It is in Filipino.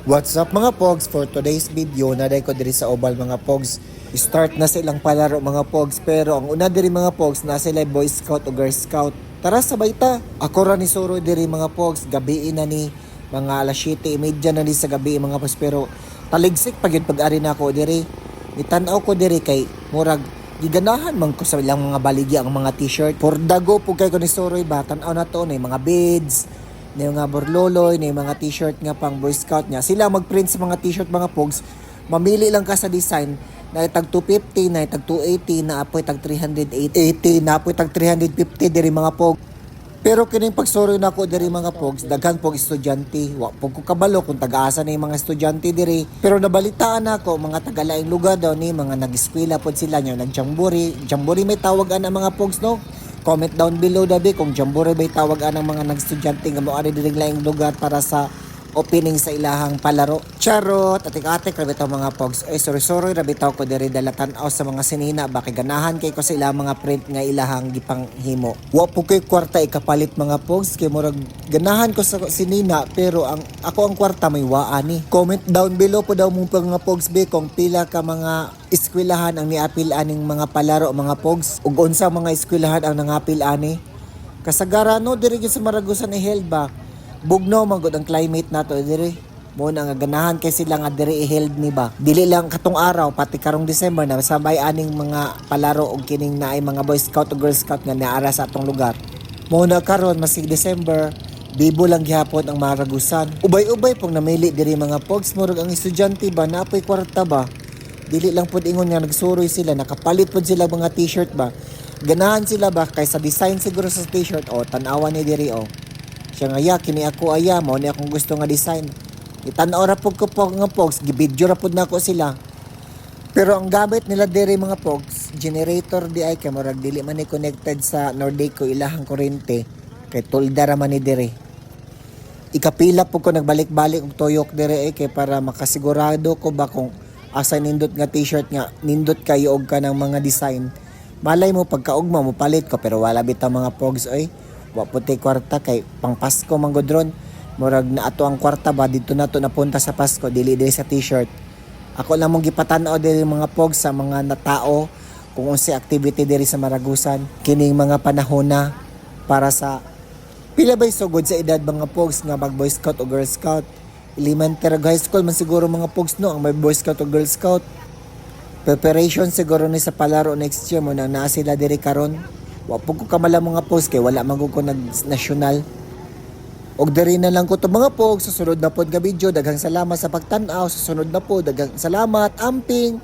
What's up mga pogs? For today's video, naday ko diri sa Oval mga pogs. Start na silang palaro mga pogs, pero ang una diri mga pogs na sila Boy Scout o Girl Scout. Tara sabay ta. Ako ra ni Suro diri mga pogs, gabi na ni mga alas 7:30 na ni sa gabi mga pogs, pero taligsik pag yun pag-ari na ako diri. Nitanaw ko diri kay murag giganahan man ko sa ilang mga baligya ang mga t-shirt. For dago po kay ko ni Soroy ba, tanaw na to na mga beads, na yung nga borloloy, na yung mga t-shirt nga pang Boy Scout niya. Sila mag-print sa mga t-shirt mga pogs. Mamili lang ka sa design na itag 250, na itag 280, na apoy tag 380, na apoy tag 350 diri mga pog. Pero kining pagsoroy na ako diri mga pogs, daghan pog estudyante. Wa pog ko kabalo kung taga-asa na yung mga estudyante diri. Pero nabalitaan ako mga taga-laing lugar daw ni mga nag-eskwela pod sila nya nag-jamburi. Jamburi may tawagan ang mga pogs no. Comment down below dabi kung jambore bay tawagan ng mga nag-estudyante nga mo ari diri laing lugar para sa opening sa ilahang palaro. Charot, atik-atik rabitaw mga pogs. Ay sorry rabitaw ko diri dala tan-aw sa mga sinina ba kay ganahan kay ko sa ilang mga print nga ilahang gipanghimo. Wa po kay kwarta ikapalit mga pogs kay murag ganahan ko sa sinina pero ang ako ang kwarta may waani. Comment down below po daw mo mga pogs be kung pila ka mga eskwelahan ang niapil aning mga palaro mga pogs ug unsa mga eskwelahan ang nangapil ani. Kasagaran no diri gyud sa Maragusan ni Helba. Bugnaw man gud ang climate nato diri. Mo na nga ganahan kay sila nga diri i-held ni ba. Dili lang katong araw pati karong December na sabay aning mga palaro og kining naay mga Boy Scout o Girl Scout nga naara sa atong lugar. Mo na karon masig December, bibo lang gihapon ang Maragusan. Ubay-ubay pong namili diri mga pogs murag ang estudyante ba napoy kwarta ba. Dili lang pud ingon nga nagsuroy sila, nakapalit pud sila mga t-shirt ba. Ganahan sila ba kay sa design siguro sa t-shirt o tan-awan ni diri o. Siya nga ya kini ako aya mo ni akong gusto nga design. Itan-aw ra pud ko po nga pogs, gibidyo ra pud nako sila. Pero ang gamit nila diri mga pogs, generator di ay kay murag dili man ni connected sa Nordico ilahang kuryente kay tulda ra man ni diri. Ikapila pud ko nagbalik-balik og tuyok diri ay kay para makasigurado ko ba kung asa nindot nga t-shirt nga nindot kayo og kanang mga design. Malay mo pagkaugma mo palit ko pero wala bitaw mga pogs oy. Wa puti kwarta kay pang Pasko man gud ron. Murag na ato ang kwarta ba dito nato napunta sa Pasko dili dili sa t-shirt. Ako lang mong gipatan-aw diri mga pogs sa mga natao kung unsa activity diri sa Maragusan kining mga panahon na para sa pila bay sugod sa edad mga pogs nga mag Boy Scout o Girl Scout. Elementary high school man siguro mga pogs no ang may Boy Scout o Girl Scout. Preparation siguro ni sa palaro next year mo na naa sila diri karon. Wa po ko kamala mga pogs kay wala man ko nag-national. Og diri na lang ko to mga pogs. Susunod na pod nga video. Daghang salamat sa pagtan-aw. Susunod na po. Daghang salamat. Amping.